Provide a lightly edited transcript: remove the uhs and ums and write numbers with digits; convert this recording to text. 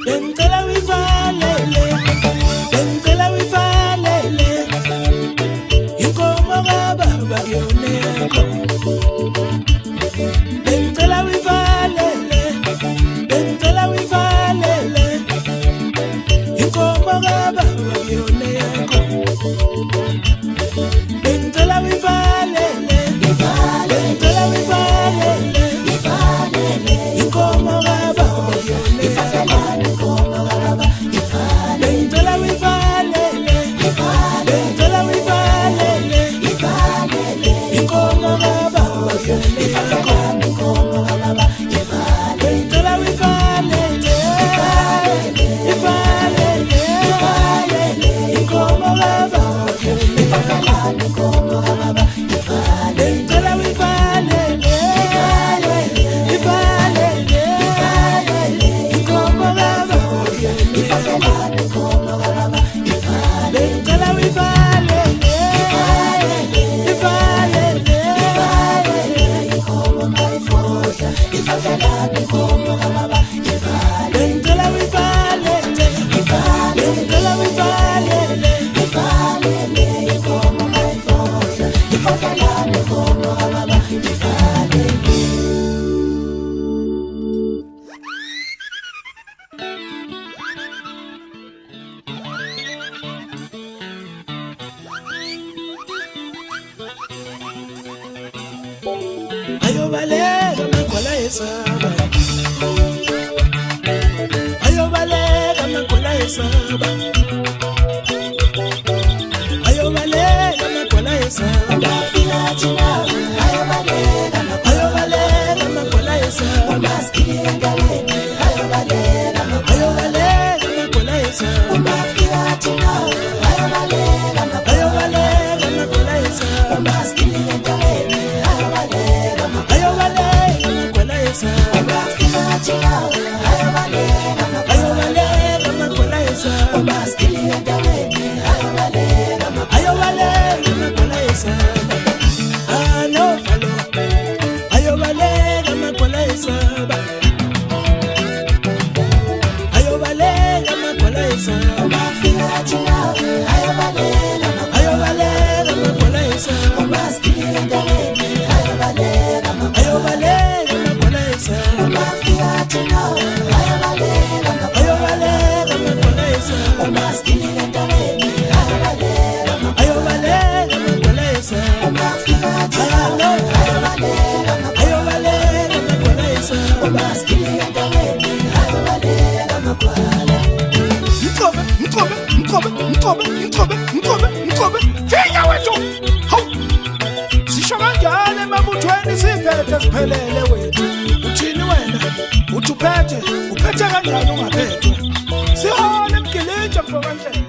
Dentela we falele, dentela we falele. Inkomo baba yoneko. Dentela we falele, dentela we falele. Inkomo baba yoneko. Dentela we falele, dentela we falele. Inkomo baba ayobalega makola esaba, ayobalega makola esaba, ayobalega makola esaba, ayobalega makola esaba, maskini yangalene, ayobalega makola esaba, ayobalega makola esaba, maskini yangalene. Mkobe, finya wetu. Sisho kanjani mabuthweni siphethe siphelele wethu. Uthini wena? Uthi uphethe kanjani ungaphethwe? Sihole mgilitsha mfowethu.